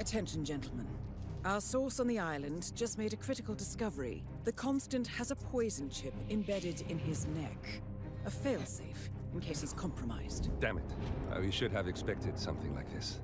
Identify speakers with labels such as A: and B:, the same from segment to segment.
A: Attention, gentlemen. Our source on the island just made a critical discovery. The Constant has a poison chip embedded in his neck. A failsafe, in case he's compromised.
B: Damn it. We should have expected something like this.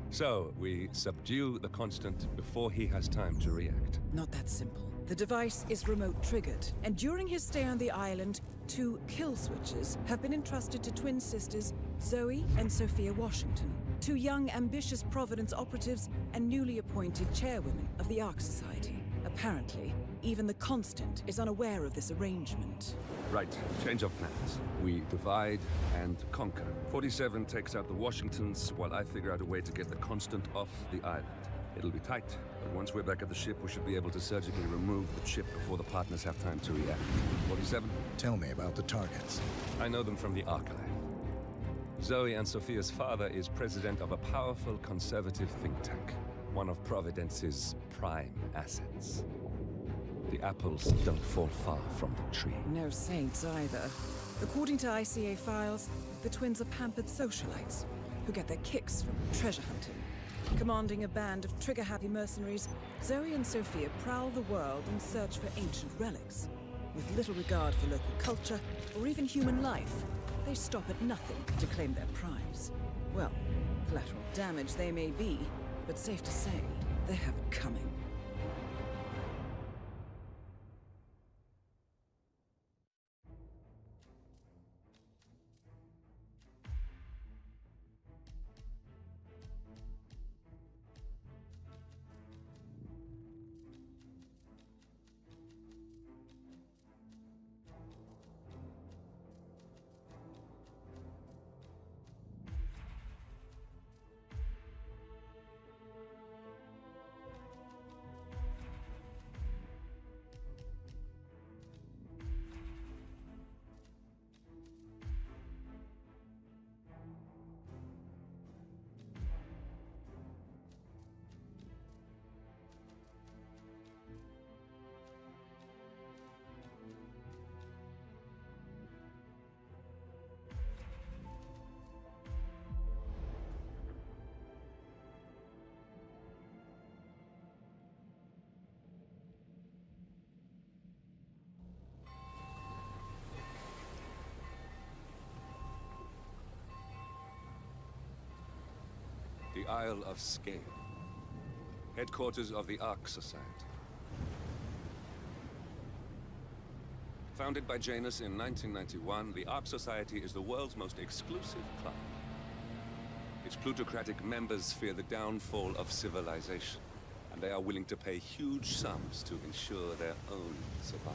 B: So, we subdue the Constant before he has time to react.
A: Not that simple. The device is remote-triggered, and during his stay on the island, 2 kill switches have been entrusted to twin sisters Zoe and Sophia Washington, 2 young, ambitious Providence operatives and newly appointed chairwomen of the Ark Society. Apparently, even the Constant is unaware of this arrangement.
B: Right, change of plans. We divide and conquer. 47 takes out the Washingtons, while I figure out a way to get the Constant off the island. It'll be tight, but once we're back at the ship, we should be able to surgically remove the chip before the partners have time to react. 47?
C: Tell me about the targets.
B: I know them from the archive. Zoe and Sophia's father is president of a powerful conservative think tank, one of Providence's prime assets. The apples don't fall far from the tree.
A: No saints either. According to ICA files, the twins are pampered socialites who get their kicks from treasure hunting. Commanding a band of trigger-happy mercenaries, Zoe and Sophia prowl the world in search for ancient relics. With little regard for local culture or even human life, they stop at nothing to claim their prize. Well, collateral damage they may be, but safe to say, they have it coming.
B: The Isle of Scale, headquarters of the Ark Society. Founded by Janus in 1991, the Ark Society is the world's most exclusive club. Its plutocratic members fear the downfall of civilization, and they are willing to pay huge sums to ensure their own survival.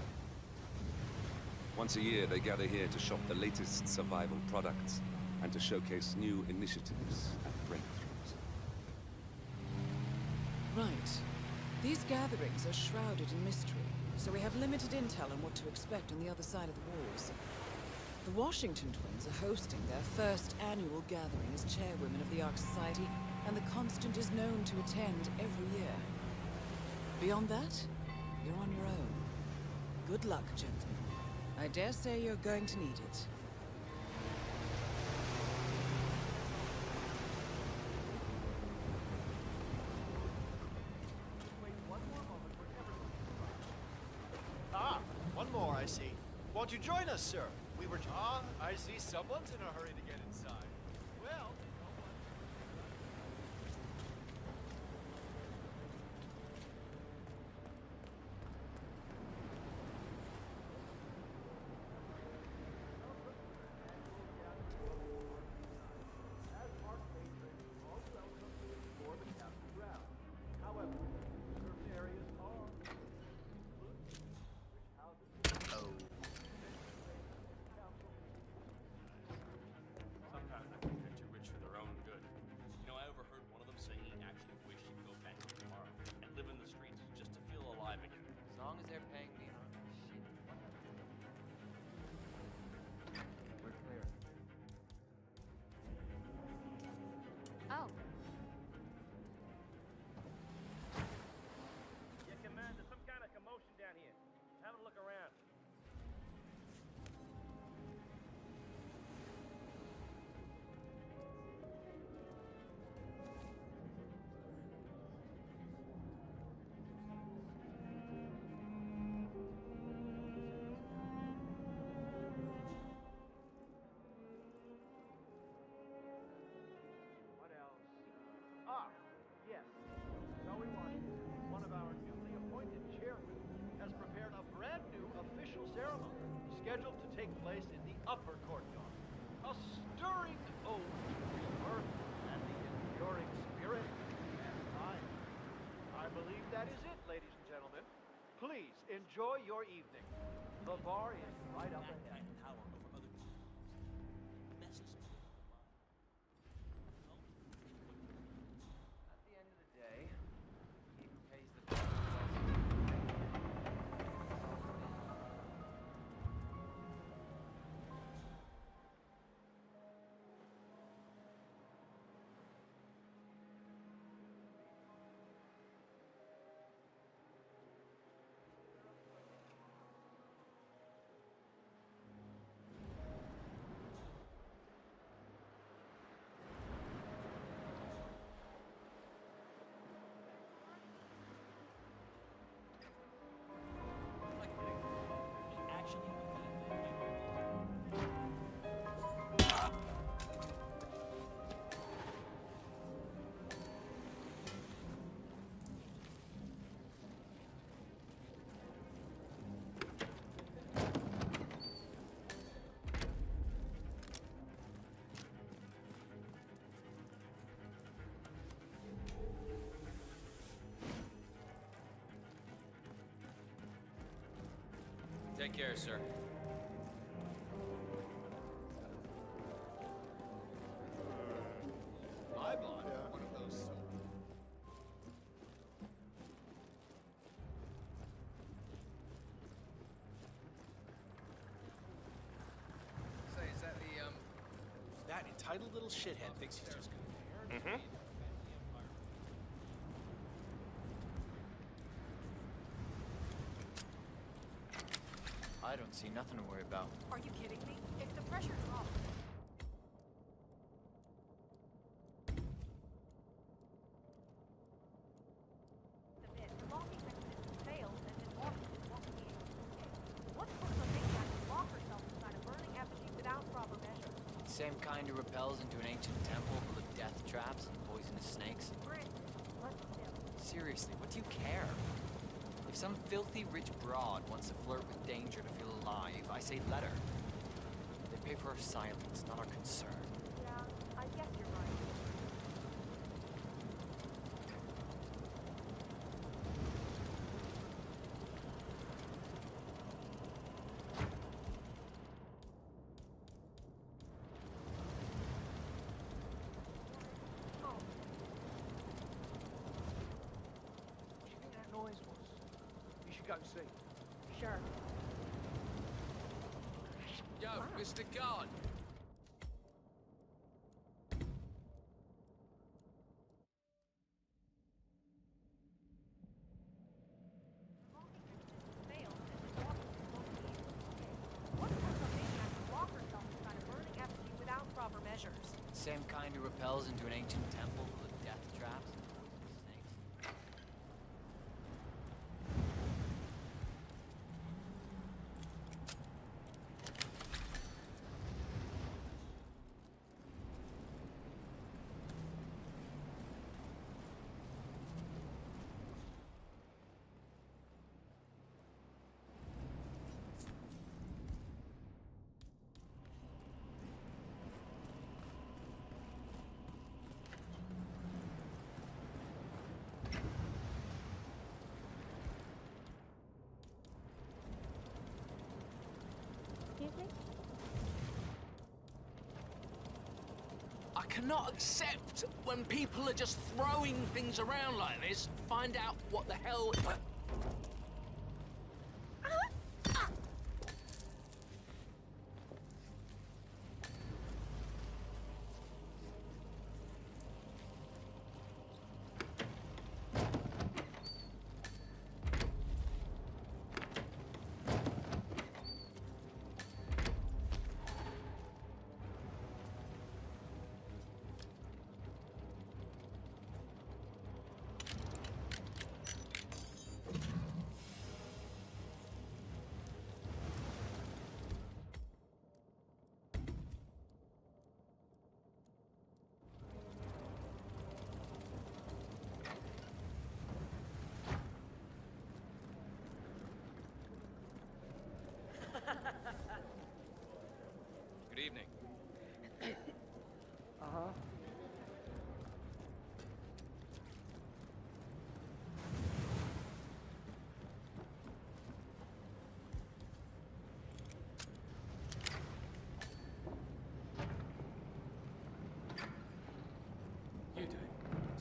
B: Once a year, they gather here to shop the latest survival products and to showcase new initiatives and breakthroughs.
A: Right. These gatherings are shrouded in mystery, so we have limited intel on what to expect on the other side of the walls. The Washington twins are hosting their first annual gathering as chairwomen of the Ark Society, and the Constant is known to attend every year. Beyond that, you're on your own. Good luck, gentlemen. I dare say you're going to need it.
D: One more, I see. Won't you join us, sir? We were... Ah, I see someone's in a hurry to get inside. Well... Sometimes Yes, Zoe Washington, one of our newly appointed chairmen, has prepared a brand new official ceremony scheduled to take place in the upper courtyard. A stirring ode to rebirth and the enduring spirit of mankind. I believe that is it, ladies and gentlemen. Please enjoy your evening. The bar is right up ahead.
E: Power over other people messes with the mind.
F: At the end of the day, he who pays the bill is also
E: He actually
F: Take care, sir.
D: I bought one of those.
G: Say, is that the, that entitled little shithead thinks he's just gonna...
F: I don't see nothing to worry about.
H: Are you kidding me? If the pressure drops... The locking mechanism failed and then Washington won't be able to escape. What sort of a maniac would lock herself inside a burning effigy without proper measures?
F: Same kind who repels into an ancient temple full of death traps and poisonous snakes.
H: Granted, but still.
F: Seriously, what do you care? If some filthy rich broad wants to flirt with danger to feel alive, I say let her. They pay for our silence, not our concern.
H: Yeah, I guess you're right. Oh,
D: What do you think that noise was? You should go see.
H: sure.
G: Yo, Mr. Guard!
H: Failed and then Washington won't be able to escape. What sort of a maniac would lock herself inside a burning effigy without proper measures?
F: Same kind who repels into an ancient temple full of death traps and poisonous snakes.
H: Excuse me?
G: I cannot accept when people are just throwing things around like this. Find out what the hell...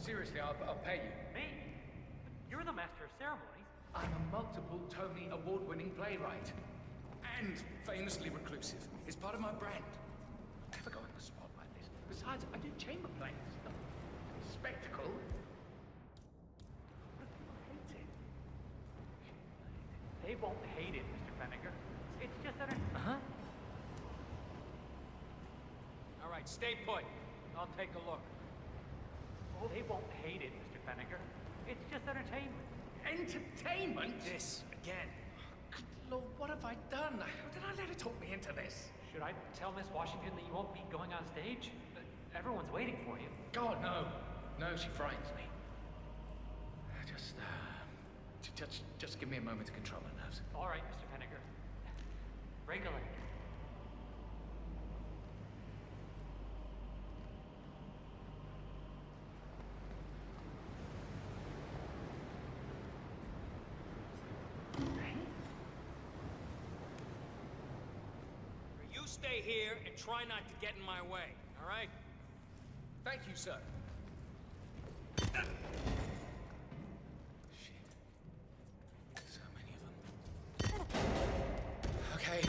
I: Seriously, I'll pay you.
J: Me? You're the master of ceremonies.
I: I'm a multiple Tony award-winning playwright. And famously reclusive. It's part of my brand. I never go on the spot like this. Besides, I do chamber plays. Spectacle. What if people hate it?
J: They won't hate it, Mr. Fenniger. It's just that
I: Uh-huh.
J: All right, stay put. I'll take a look. They won't hate it, Mr. Fenniger. It's just entertainment.
I: Entertainment?
J: This, again.
I: Good Lord, what have I done? How did I let her talk me into this?
J: Should I tell Miss Washington that you won't be going on stage? Everyone's waiting for you.
I: God, no. No, she frightens me. Just give me a moment to control my nerves.
J: All right, Mr. Fenniger. Regulate.
G: You stay here and try not to get in my way, all right?
I: Thank you, sir. Shit. So many of them. Okay.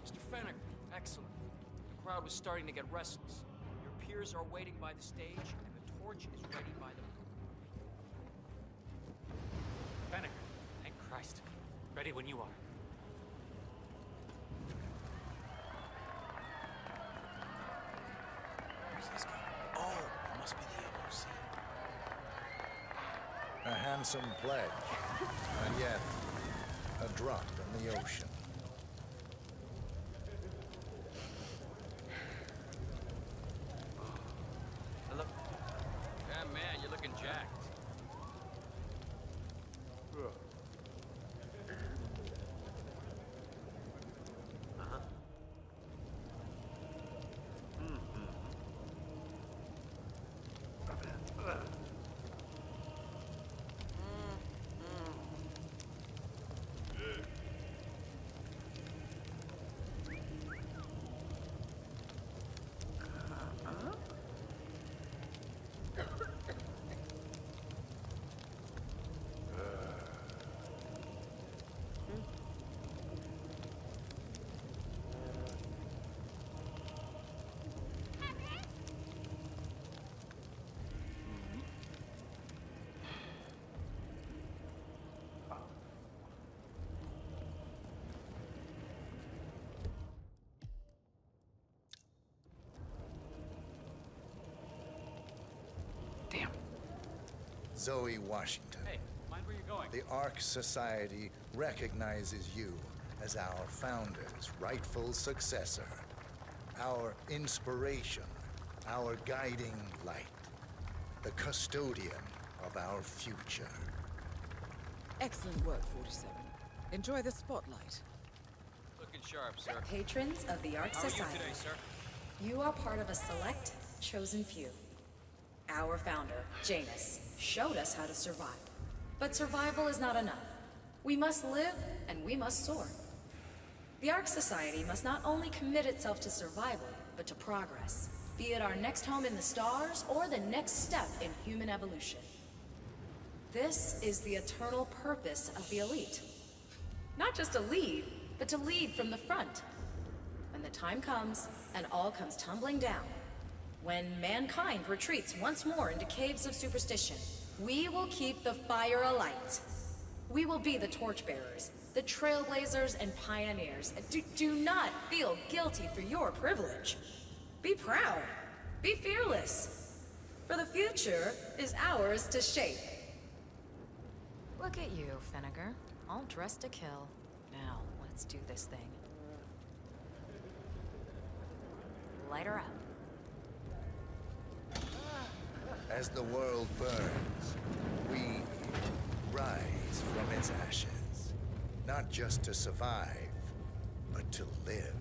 G: Mr. Fennick, excellent. The crowd was starting to get restless. Your peers are waiting by the stage, and the torch is ready by the...
J: Fenniger, thank Christ. Ready when you are.
E: Where's this guy? Oh, it must be the MOC.
C: A handsome pledge, and yet a drop in the ocean.
F: Hello? Yeah, man, you're looking jacked.
J: Damn.
C: Zoe Washington.
J: Hey, mind where you're going.
C: The Ark Society recognizes you as our founder's rightful successor, our inspiration, our guiding light, the custodian of our future.
A: Excellent work, 47. Enjoy the spotlight.
F: Looking sharp, sir.
K: Patrons of the Ark
F: How are you
K: Society,
F: today, sir?
K: you are part of a select, chosen few. Our founder, Janus, showed us how to survive. But survival is not enough. We must live, and we must soar. The Ark Society must not only commit itself to survival, but to progress, be it our next home in the stars or the next step in human evolution. This is the eternal purpose of the elite. Not just to lead, but to lead from the front. When the time comes, and all comes tumbling down, when mankind retreats once more into caves of superstition, We will keep the fire alight. We will be the torchbearers, the trailblazers and pioneers. Do not feel guilty for your privilege. Be proud. Be fearless. For the future is ours to shape.
L: Look at you, Finnegar. All dressed to kill. Now, let's do this thing. Light her up.
C: As the world burns, we rise from its ashes. Not just to survive, but to live.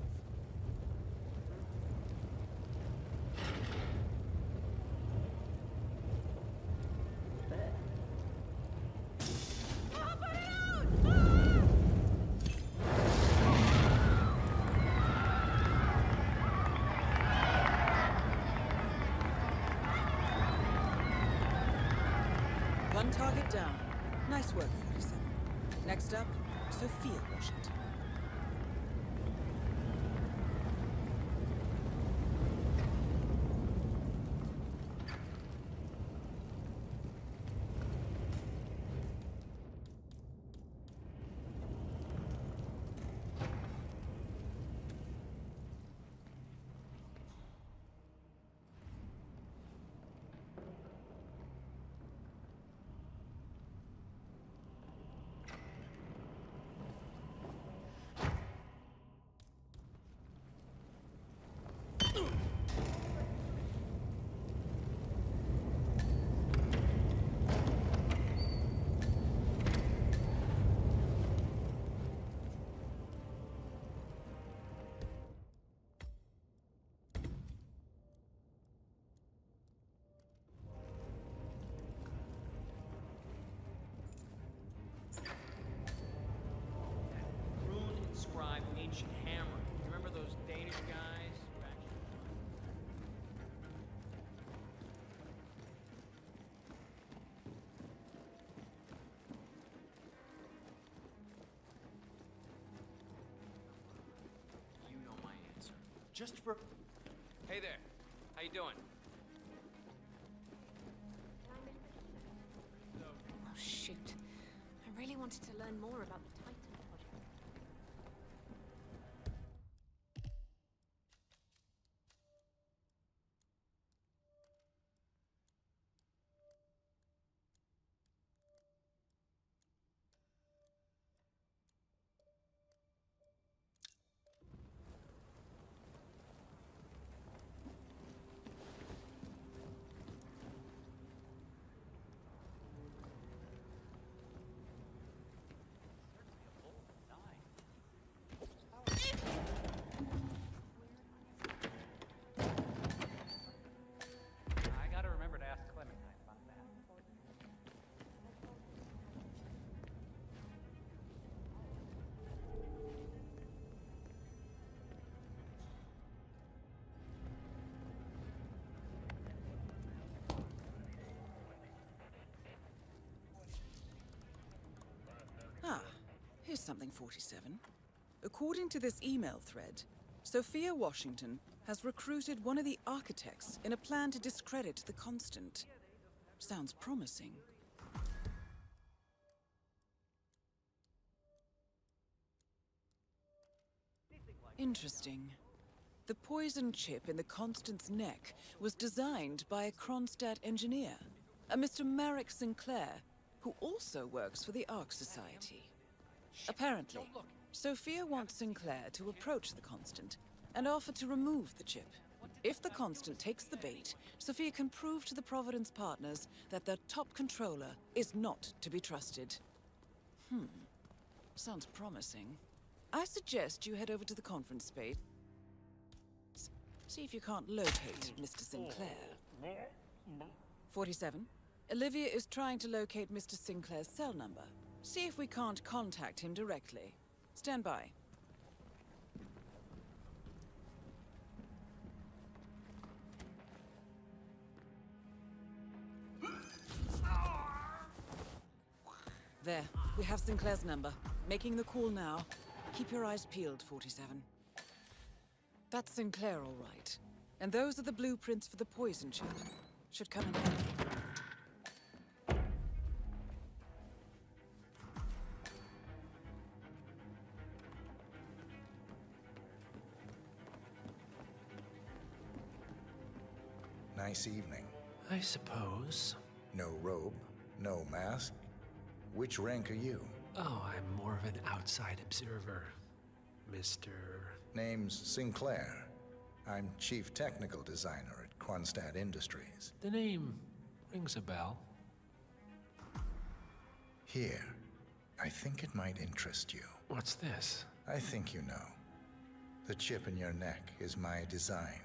A: One target down. Nice work, 47. Next up, Sophia Washington.
G: Inscribed ancient hammer. You remember those Danish guys who actually... You know my answer. Just for... Hey there. How you doing?
L: Oh, shoot. I really wanted to learn more about the Titan project.
J: I gotta remember to ask Clementine about that.
A: Ah, here's something, 47. According to this email thread, Sophia Washington has recruited one of the architects in a plan to discredit the Constant. Sounds promising. Interesting. The poison chip in the Constant's neck was designed by a Kronstadt engineer, a Mr. Marek Sinclair, who also works for the Ark Society. Apparently, Sophia wants Sinclair to approach the Constant and offer to remove the chip. If the Constant takes the bait, Sophia can prove to the Providence partners that their top controller is not to be trusted. Sounds promising. I suggest you head over to the conference space. See if you can't locate Mr. Sinclair. 47. Olivia is trying to locate Mr. Sinclair's cell number. See if we can't contact him directly. Stand by. There, we have Sinclair's number. Making the call now. Keep your eyes peeled, 47. That's Sinclair, all right. And those are the blueprints for the poison chip. Should come in handy.
C: Nice evening.
M: I suppose.
C: No robe, no mask. Which rank are you?
M: Oh, I'm more of an outside observer, Mr.
C: Name's Sinclair. I'm Chief Technical Designer at Quonset Industries.
M: The name rings a bell.
C: Here, I think it might interest you.
M: What's this?
C: I think you know. The chip in your neck is my design,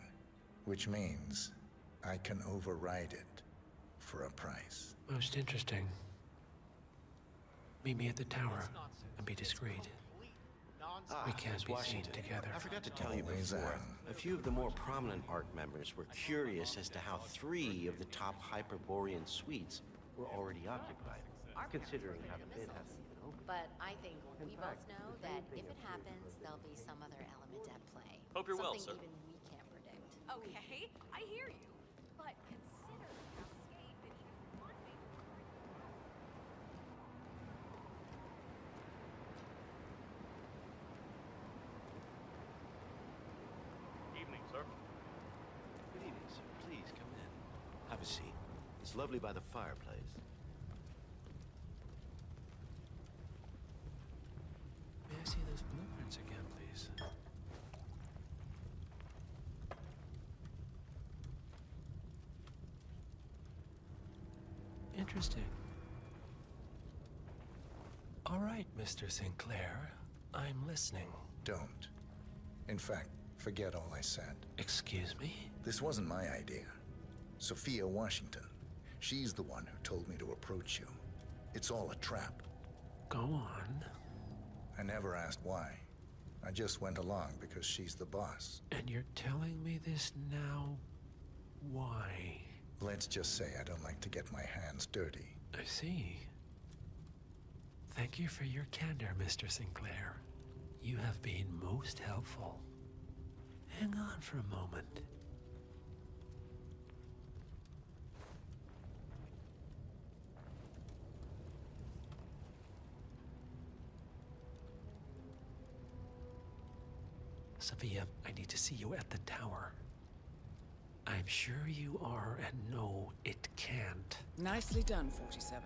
C: which means I can override it for a price.
M: Most interesting. Meet me at the tower and be discreet. We can't be seen together.
N: I forgot to tell you
C: Always
N: before.
C: on.
N: A few of the more prominent Ark members were curious as to how 3 of the top Hyperborean suites were already occupied, considering how the bid hasn't even opened.
O: But I think we both know that if it happens, there'll be some other element at play.
G: Hope you're well,
O: Something
G: sir.
O: even we can't predict.
H: Okay, I hear you. But consider how escape that you want me to
J: Evening, sir.
N: Good evening, sir. Please come in. Have a seat. It's lovely by the fireplace.
M: May I see those blueprints again, please? Interesting. All right, Mr. Sinclair. I'm listening.
C: Don't. In fact, forget all I said.
M: Excuse me?
C: This wasn't my idea. Sophia Washington. She's the one who told me to approach you. It's all a trap.
M: Go on.
C: I never asked why. I just went along because she's the boss.
M: And you're telling me this now? Why?
C: Let's just say I don't like to get my hands dirty.
M: I see. Thank you for your candor, Mr. Sinclair. You have been most helpful. Hang on for a moment. Sophia, I need to see you at the tower. I'm sure you are, and no, it can't.
A: Nicely done, 47.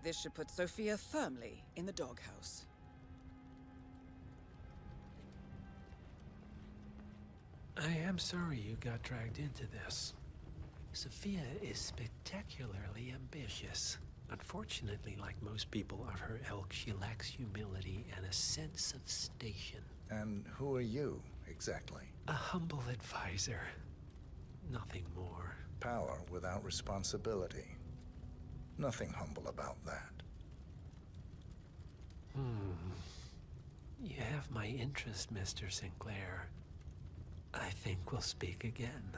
A: This should put Sophia firmly in the doghouse.
M: I am sorry you got dragged into this. Sophia is spectacularly ambitious. Unfortunately, like most people of her ilk, she lacks humility and a sense of station.
C: And who are you, exactly?
M: A humble advisor. Nothing more.
C: Power without responsibility. Nothing humble about that.
M: You have my interest, Mr. Sinclair. I think we'll speak again.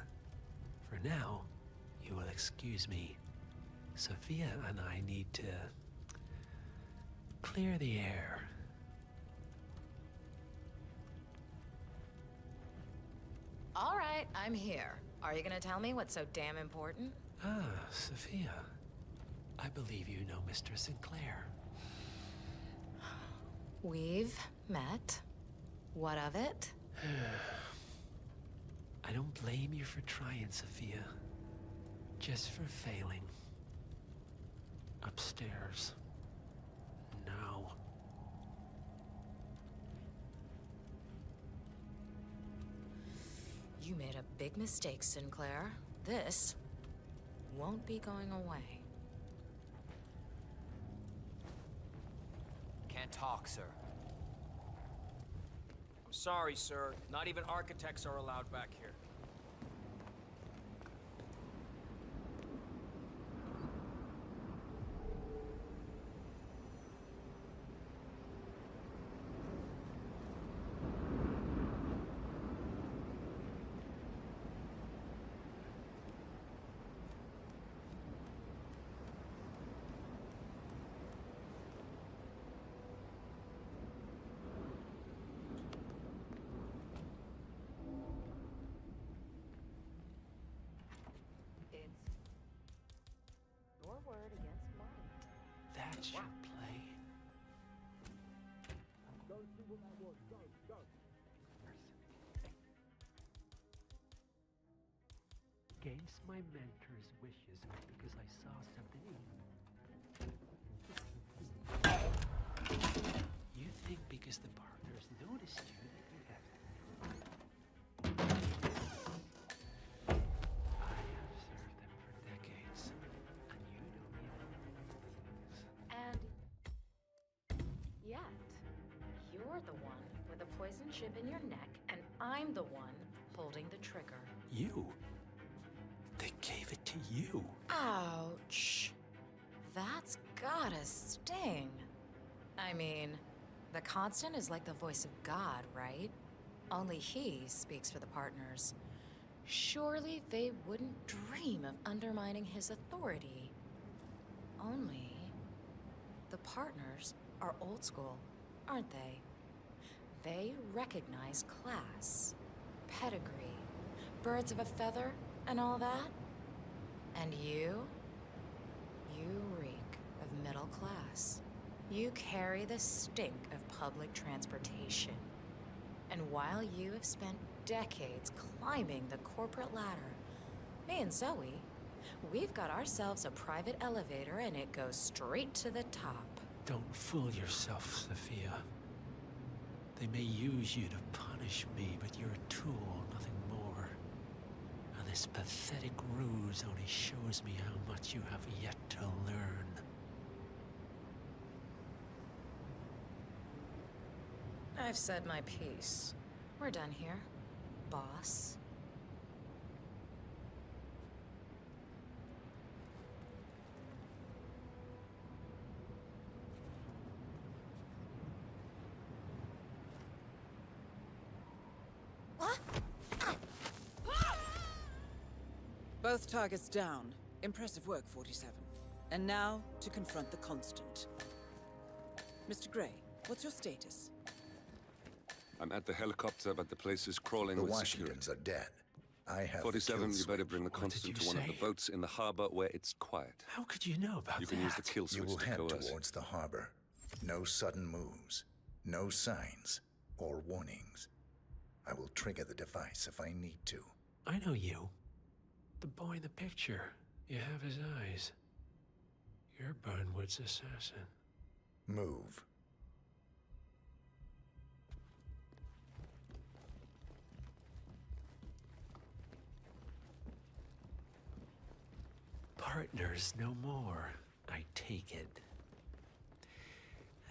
M: For now, you will excuse me. Sophia and I need to clear the air.
L: All right, I'm here. Are you gonna tell me what's so damn important?
M: Ah, Sophia. I believe you know Mr. Sinclair.
L: We've met. What of it?
M: I don't blame you for trying, Sophia. Just for failing. Upstairs. Now.
L: You made a big mistake, Sinclair. This won't be going away.
F: Can't talk, sir.
G: I'm sorry, sir. Not even architects are allowed back here.
H: your word against mine.
M: That's your play.
D: Go see what that was. Go, go.
M: Game against my mentor's wishes because I saw something in you. You think because the partners noticed you that you have... I have served them for decades, and you don't even know.
L: And yet, you're the one with a poison chip in your neck, and I'm the one holding the trigger.
M: You? They gave it to you.
L: Ouch. That's gotta sting. I mean, the Constant is like the voice of God, right? Only he speaks for the partners. Surely they wouldn't dream of undermining his authority. Only... the partners are old school, aren't they? They recognize class, pedigree, birds of a feather, and all that. And you reek of middle class. You carry the stink of public transportation. And while you have spent decades climbing the corporate ladder, me and Zoe, we've got ourselves a private elevator and it goes straight to the top.
M: Don't fool yourself, Sophia. They may use you to punish me, but you're a tool, nothing more. And this pathetic ruse only shows me how much you have yet to learn.
L: I've said my piece. We're done here, boss.
A: Both targets down. Impressive work, 47. And now, to confront the Constant. Mr. Gray, what's your status?
B: I'm at the helicopter, but the place is crawling with
C: Washingtons are dead. I have
B: 47, you better bring the
M: What did
B: Constant
M: you
B: to one of
M: say?
B: the boats in the harbor where it's quiet.
M: How could you know about that?
B: You can use the kill
C: You
B: switch
C: will
B: to
C: head
B: coerce.
C: towards the harbor. No sudden moves. No signs or warnings. I will trigger the device if I need to.
M: I know you. The boy in the picture. You have his eyes. You're Burnwood's assassin.
C: Move.
M: Partners no more, I take it.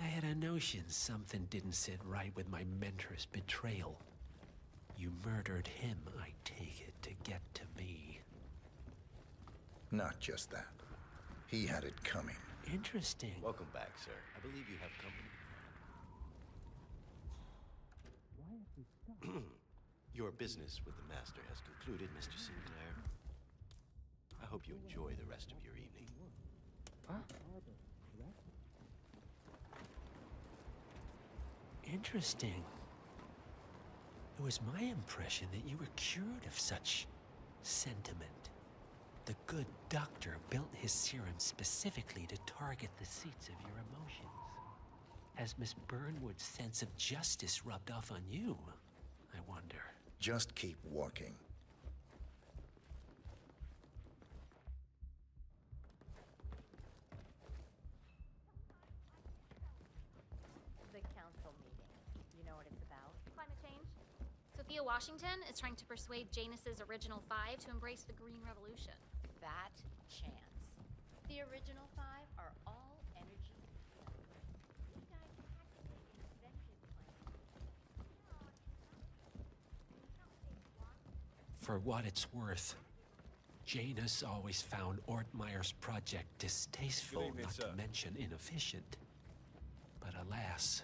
M: I had a notion something didn't sit right with my mentor's betrayal. You murdered him, I take it, to get to me.
C: Not just that. He had it coming.
M: Interesting.
N: Welcome back, sir. I believe you have company. Your business with the Master has concluded, Mr. Sinclair. I hope you enjoy the rest of your evening.
M: Interesting. It was my impression that you were cured of such sentiment. The good doctor built his serum specifically to target the seats of your emotions. Has Miss Burnwood's sense of justice rubbed off on you, I wonder?
C: Just keep walking.
O: The council meeting. You know what it's about?
P: Climate change. Sophia Washington is trying to persuade Janus's original five to embrace the Green Revolution.
O: That chance. The original five are all energy. You guys practically invented
M: For what it's worth, Janus always found Ortmeyer's project distasteful,
Q: Good evening,
M: not
Q: sir.
M: to mention inefficient. But alas,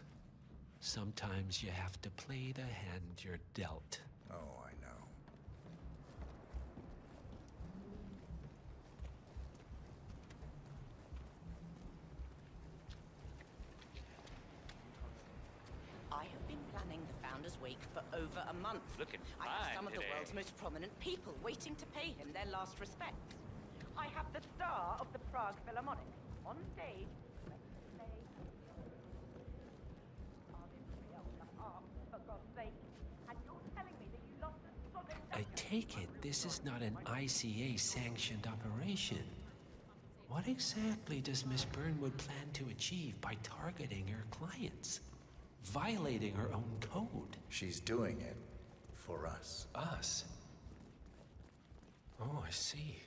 M: sometimes you have to play the hand you're dealt.
C: Oh, I know.
R: I have been planning the Founders Week for over a month.
J: Looking
R: I have
J: fine
R: some of the
J: today.
R: world's most prominent people waiting to pay him their last respects. I have the star of the Prague Philharmonic on stage. For God's sake. And you're telling me that you lost the solid...
M: I take it this is not an ICA-sanctioned operation. What exactly does Miss Burnwood plan to achieve by targeting her clients? Violating her own code?
C: She's doing it for us.
M: Us? Oh, I see.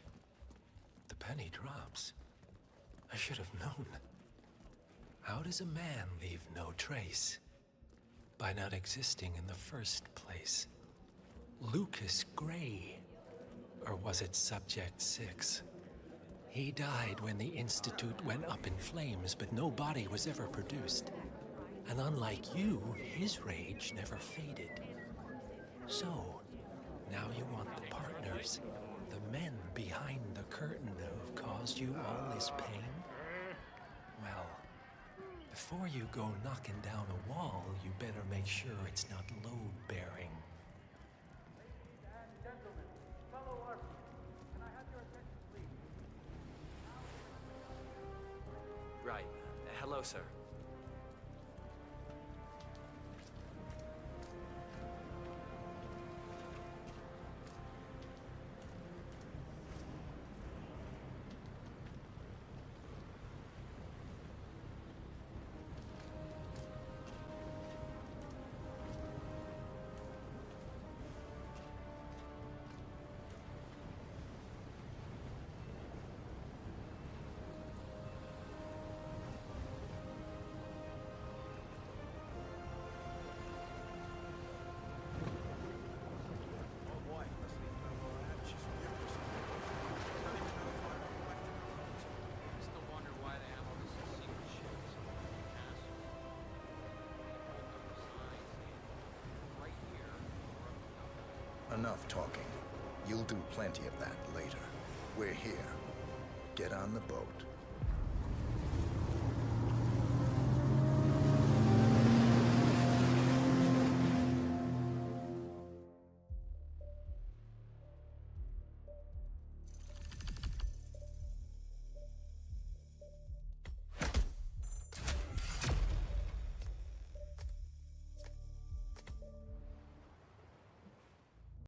M: The penny drops. I should have known. How does a man leave no trace? By not existing in the first place. Lucas Gray. Or was it Subject 6? He died when the Institute went up in flames, but no body was ever produced. And unlike you, his rage never faded. So, now you want the partners, the men behind the curtain who have caused you all this pain? Well, before you go knocking down a wall, you better make sure it's not load-bearing.
F: Right. Hello, sir.
C: Enough talking. You'll do plenty of that later. We're here. Get on the boat.